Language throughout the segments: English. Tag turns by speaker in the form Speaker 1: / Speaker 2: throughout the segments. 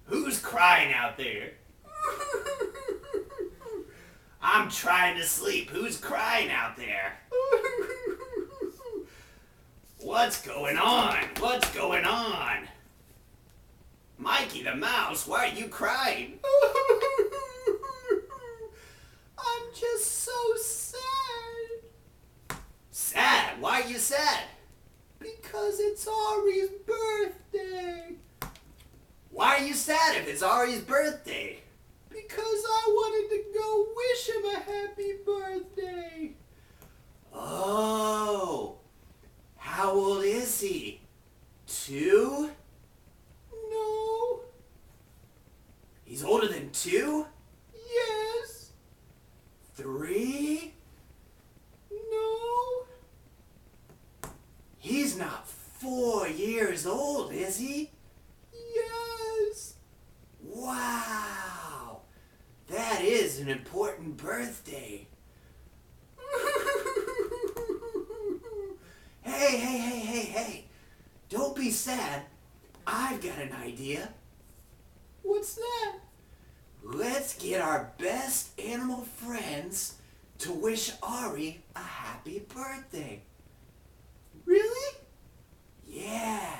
Speaker 1: Who's crying out there? I'm trying to sleep. Who's crying out there? What's going on? What's going on? Mikey the Mouse, why are you crying? I'm just so sad. Sad? Why are you sad? Because it's Ari's birthday. Why are you sad if it's Ari's birthday? Because I wanted to go wish him a happy birthday. Oh, how old is he? 2? No. He's older than 2? Yes. 3? No. He's not 4 years old, is he? Yes. Wow. That is an important birthday. Hey. Don't be sad. I've got an idea. What's that? Let's get our best animal friends to wish Ari a happy birthday. Really? Yeah.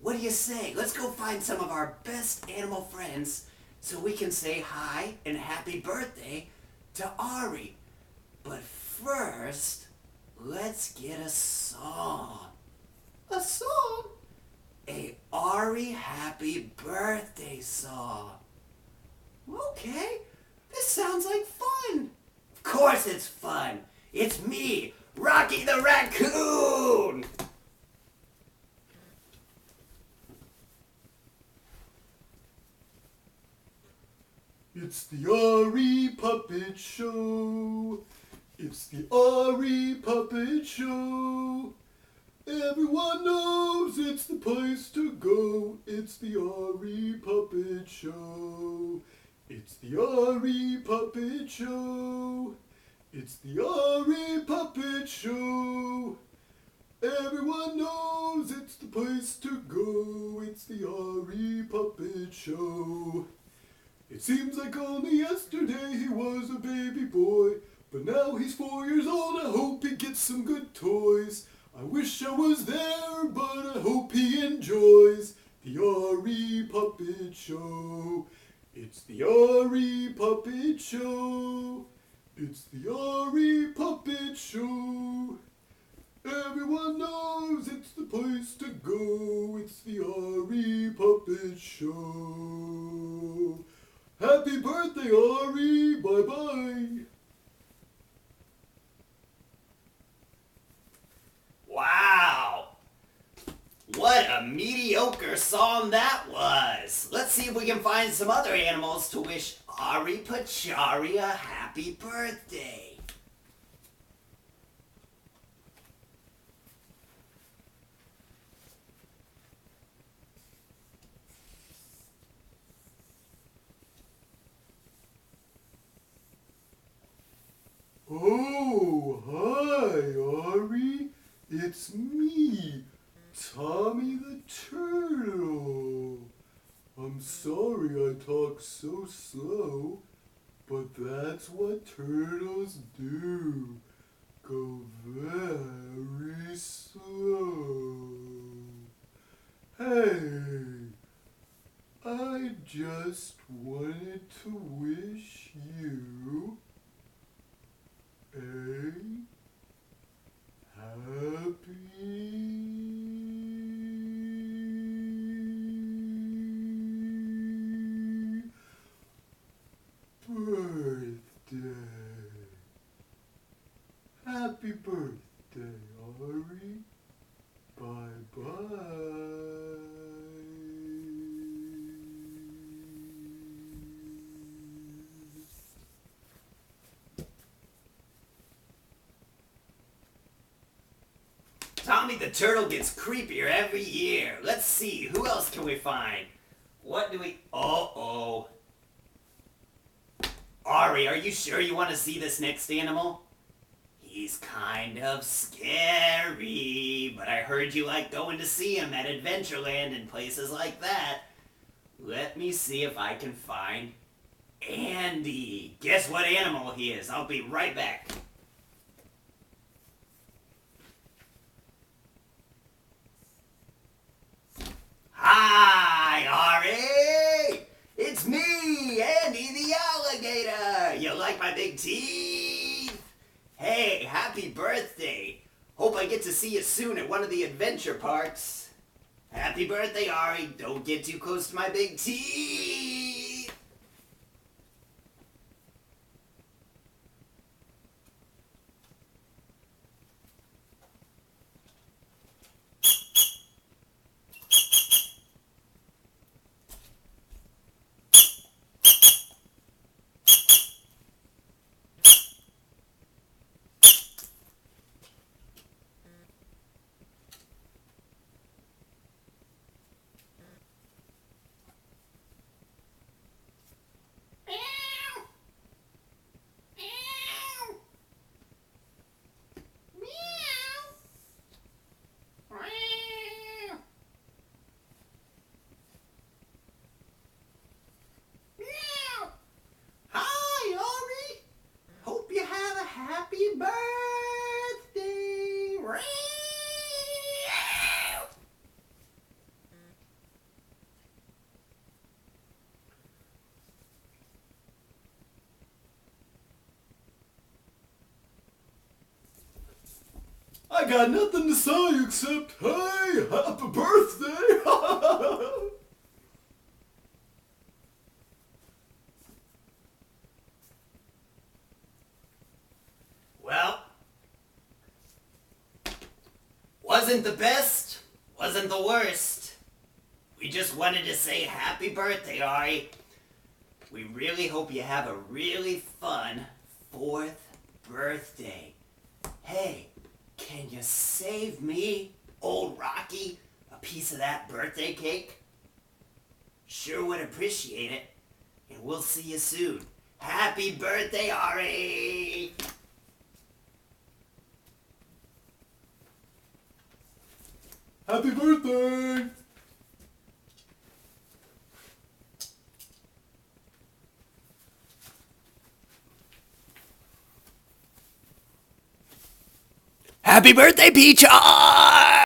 Speaker 1: What do you say? Let's go find some of our best animal friends so we can say hi and happy birthday to Ari. But first, let's get a song. A song? A Ari happy birthday song. Okay, this sounds like fun. Of course it's fun. It's me, Rocky the Raccoon.
Speaker 2: It's the Ari Puppet Show. It's the Ari Puppet Show. Everyone knows it's the place to go. It's the Ari Puppet Show. It's the Ari Puppet Show. It's the Ari Puppet Show. Everyone knows it's the place to go. It's the Ari Puppet Show. It seems like only yesterday he was a baby boy, but now he's 4 years old. I hope he gets some good toys. I wish I was there, but I hope he enjoys the Ari Puppet Show. It's the Ari Puppet Show. It's the Ari Puppet Show. Everyone knows it's the place to go. It's the Ari Puppet Show. Happy birthday, Ari! Bye-bye!
Speaker 1: Wow! What a mediocre song that was! Let's see if we can find some other animals to wish Ari Pchar a happy birthday.
Speaker 2: Oh, hi, Ari. It's me, Tommy the Turtle. I'm sorry I talk so slow, but that's what turtles do. Go very slow. Hey, I just wanted to wish you a happy birthday. Happy birthday, Ari. Bye-bye.
Speaker 1: Tommy the Turtle gets creepier every year. Let's see, who else can we find? What do we... Uh-oh. Ari, are you sure you want to see this next animal? He's kind of scary, but I heard you like going to see him at Adventureland and places like that. Let me see if I can find Andy. Guess what animal he is? I'll be right back. Hi, Ari! It's me, Andy the alligator! You like my big teeth? Hey, happy birthday! Hope I get to see you soon at one of the adventure parks. Happy birthday, Ari! Don't get too close to my big teeth! Hi, Ari! Hope you have a happy birthday!
Speaker 2: I got nothing to say except, hey, happy birthday!
Speaker 1: Well, wasn't the best, wasn't the worst. We just wanted to say happy birthday, Ari. We really hope you have a really fun 4th birthday. Hey, can you save me, old Rocky, a piece of that birthday cake? Sure would appreciate it. And we'll see you soon. Happy birthday, Ari!
Speaker 2: Happy birthday!
Speaker 1: Happy birthday, Pchar!